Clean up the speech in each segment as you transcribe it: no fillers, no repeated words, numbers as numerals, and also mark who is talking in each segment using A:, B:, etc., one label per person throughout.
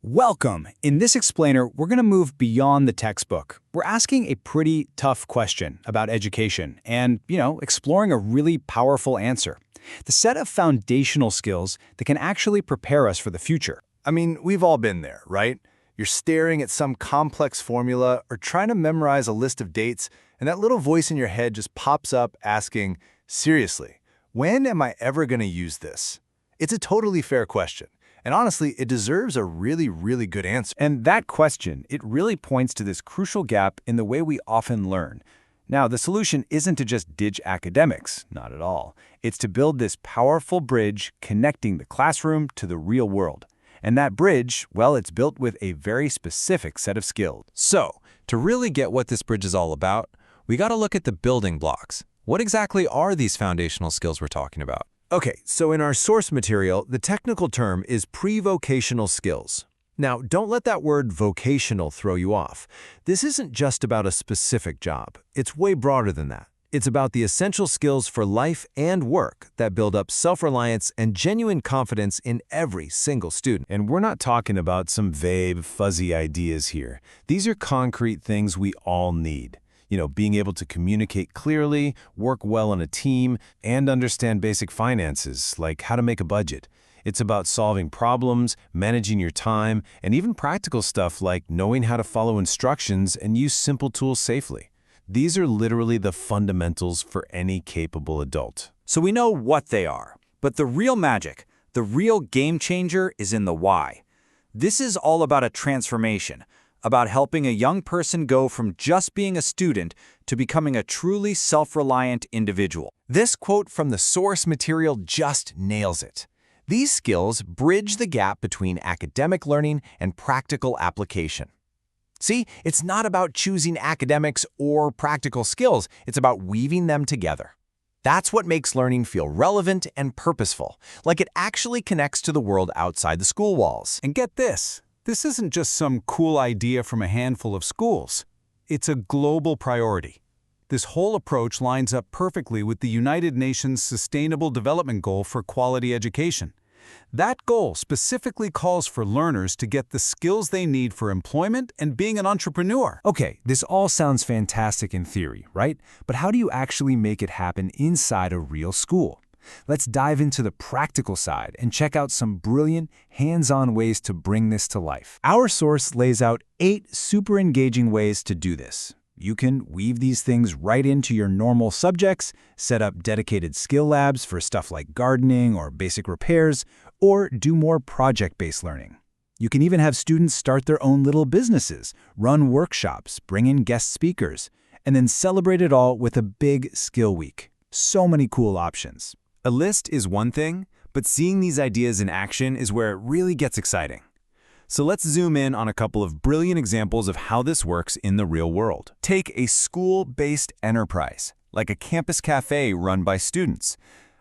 A: Welcome! In this explainer, we're going to move beyond the textbook. We're asking a pretty tough question about education and, exploring a really powerful answer. The set of foundational skills that can actually prepare us for the future.
B: I mean, we've all been there, right? You're staring at some complex formula or trying to memorize a list of dates, and that little voice in your head just pops up asking, seriously, when am I ever going to use this? It's a totally fair question. And honestly, it deserves a really good answer.
A: And that question, it really points to this crucial gap in the way we often learn. Now, the solution isn't to just ditch academics, not at all. It's to build this powerful bridge connecting the classroom to the real world. And that bridge, well, it's built with a very specific set of skills.
C: So, to really get what this bridge is all about, we got to look at the building blocks. What exactly are these foundational skills we're talking about?
B: Okay, so in our source material, the technical term is pre-vocational skills. Now, don't let that word vocational throw you off. This isn't just about a specific job. It's way broader than that. It's about the essential skills for life and work that build up self-reliance and genuine confidence in every single student.
A: And we're not talking about some vague, fuzzy ideas here. These are concrete things we all need. Being able to communicate clearly, work well on a team, and understand basic finances, like how to make a budget. It's about solving problems, managing your time, and even practical stuff like knowing how to follow instructions and use simple tools safely. These are literally the fundamentals for any capable adult.
D: So we know what they are, but the real magic, the real game changer is in the why. This is all about a transformation, about helping a young person go from just being a student to becoming a truly self-reliant individual.
B: This quote from the source material just nails it. These skills bridge the gap between academic learning and practical application. See, it's not about choosing academics or practical skills, it's about weaving them together. That's what makes learning feel relevant and purposeful, like it actually connects to the world outside the school walls.
E: And get this. This isn't just some cool idea from a handful of schools. It's a global priority. This whole approach lines up perfectly with the United Nations Sustainable Development Goal for quality education. That goal specifically calls for learners to get the skills they need for employment and being an entrepreneur.
A: Okay, this all sounds fantastic in theory, right? But how do you actually make it happen inside a real school? Let's dive into the practical side and check out some brilliant, hands-on ways to bring this to life. Our source lays out 8 super engaging ways to do this. You can weave these things right into your normal subjects, set up dedicated skill labs for stuff like gardening or basic repairs, or do more project-based learning. You can even have students start their own little businesses, run workshops, bring in guest speakers, and then celebrate it all with a big skill week. So many cool options. A list is one thing, but seeing these ideas in action is where it really gets exciting. So let's zoom in on a couple of brilliant examples of how this works in the real world. Take a school-based enterprise, like a campus cafe run by students.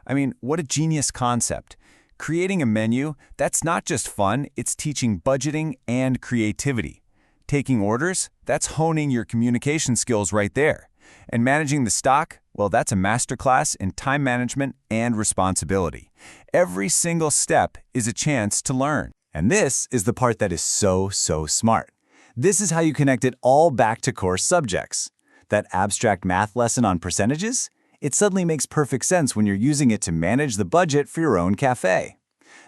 A: I mean, what a genius concept. Creating a menu, that's not just fun, it's teaching budgeting and creativity. Taking orders, that's honing your communication skills right there. And managing the stock, well, that's a masterclass in time management and responsibility. Every single step is a chance to learn. And this is the part that is so smart. This is how you connect it all back to core subjects. That abstract math lesson on percentages? It suddenly makes perfect sense when you're using it to manage the budget for your own cafe.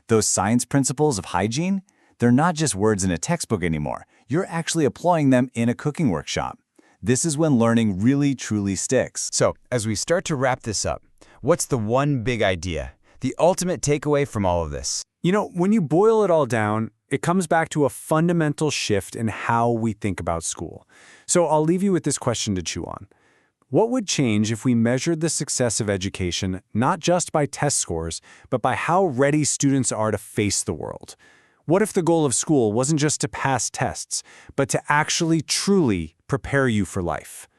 A: Those science principles of hygiene? They're not just words in a textbook anymore. You're actually applying them in a cooking workshop. This is when learning really truly sticks.
F: So, as we start to wrap this up, what's the one big idea, the ultimate takeaway from all of this?
E: When you boil it all down, it comes back to a fundamental shift in how we think about school. So I'll leave you with this question to chew on. What would change if we measured the success of education not just by test scores, but by how ready students are to face the world? What if the goal of school wasn't just to pass tests, but to actually truly prepare you for life?